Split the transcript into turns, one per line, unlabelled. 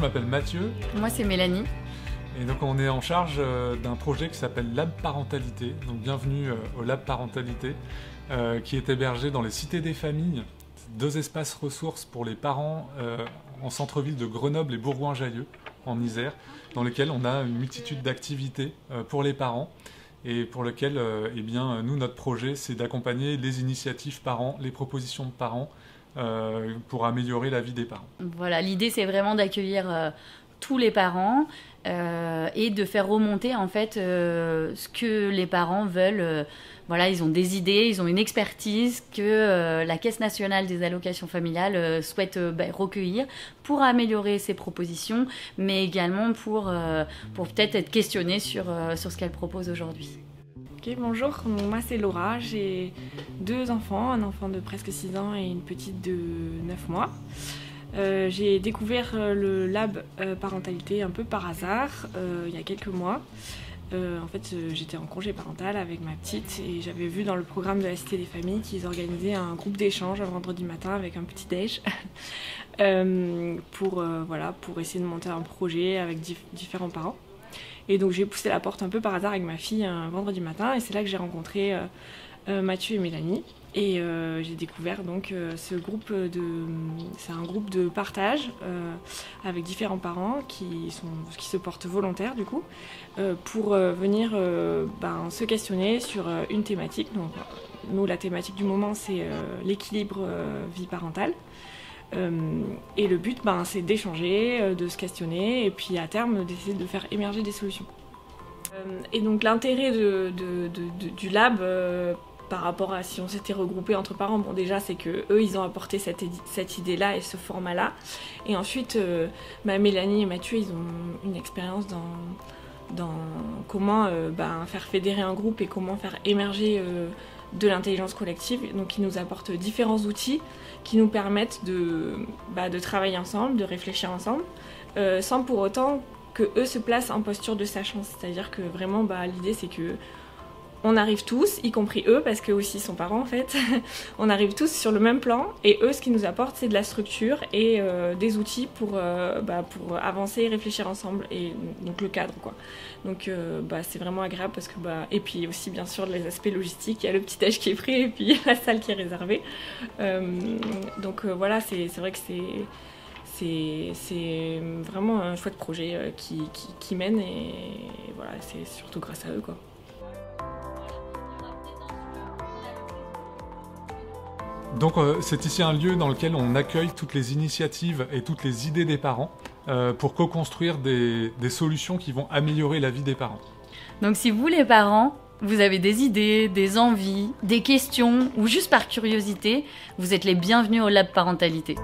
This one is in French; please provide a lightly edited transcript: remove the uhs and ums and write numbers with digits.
m'appelle Mathieu.
Moi, c'est Mélanie.
Et donc on est en charge d'un projet qui s'appelle Lab Parentalité. Donc bienvenue au Lab Parentalité, qui est hébergé dans les cités des familles, 2 espaces ressources pour les parents en centre-ville de Grenoble et Bourgoin-Jallieu, en Isère, dans lesquels on a une multitude d'activités pour les parents et pour lesquelles nous, notre projet, c'est d'accompagner les initiatives parents, les propositions de parents pour améliorer la vie des parents.
Voilà, l'idée c'est vraiment d'accueillir tous les parents et de faire remonter en fait ce que les parents veulent. Voilà, ils ont des idées, ils ont une expertise que la Caisse nationale des allocations familiales souhaite recueillir pour améliorer ses propositions, mais également pour peut-être être questionnée sur ce qu'elle propose aujourd'hui.
Ok, bonjour, moi c'est Laura, j'ai 2 enfants, un enfant de presque 6 ans et une petite de 9 mois. J'ai découvert le lab parentalité un peu par hasard il y a quelques mois. En fait, j'étais en congé parental avec ma petite et j'avais vu dans le programme de la Cité des Familles qu'ils organisaient un groupe d'échange un vendredi matin avec un petit déj pour essayer de monter un projet avec différents parents. Et donc j'ai poussé la porte un peu par hasard avec ma fille un vendredi matin et c'est là que j'ai rencontré Mathieu et Mélanie. Et j'ai découvert donc ce groupe c'est un groupe de partage avec différents parents qui se portent volontaires du coup pour venir se questionner sur une thématique. Donc nous la thématique du moment c'est l'équilibre vie parentale. Et le but c'est d'échanger, de se questionner et puis à terme d'essayer de faire émerger des solutions. Et donc l'intérêt du lab par rapport à si on s'était regroupé entre parents, bon déjà c'est que eux ils ont apporté cette idée-là et ce format-là. Et ensuite Mélanie et Mathieu ils ont une expérience dans comment faire fédérer un groupe et comment faire émerger de l'intelligence collective. Donc ils nous apportent différents outils qui nous permettent de travailler ensemble, de réfléchir ensemble, sans pour autant que eux se placent en posture de sachant. C'est-à-dire que vraiment l'idée c'est que on arrive tous, y compris eux, parce qu'eux aussi sont parents en fait, on arrive tous sur le même plan et eux ce qu'ils nous apportent c'est de la structure et des outils pour avancer et réfléchir ensemble et donc le cadre quoi. Donc c'est vraiment agréable parce que et puis aussi bien sûr les aspects logistiques, il y a le petit déj qui est pris et puis la salle qui est réservée. Voilà, c'est vrai que c'est vraiment un chouette projet qui mène et voilà, c'est surtout grâce à eux quoi.
Donc c'est ici un lieu dans lequel on accueille toutes les initiatives et toutes les idées des parents pour co-construire des solutions qui vont améliorer la vie des parents.
Donc si vous les parents, vous avez des idées, des envies, des questions ou juste par curiosité, vous êtes les bienvenus au Lab Parentalité.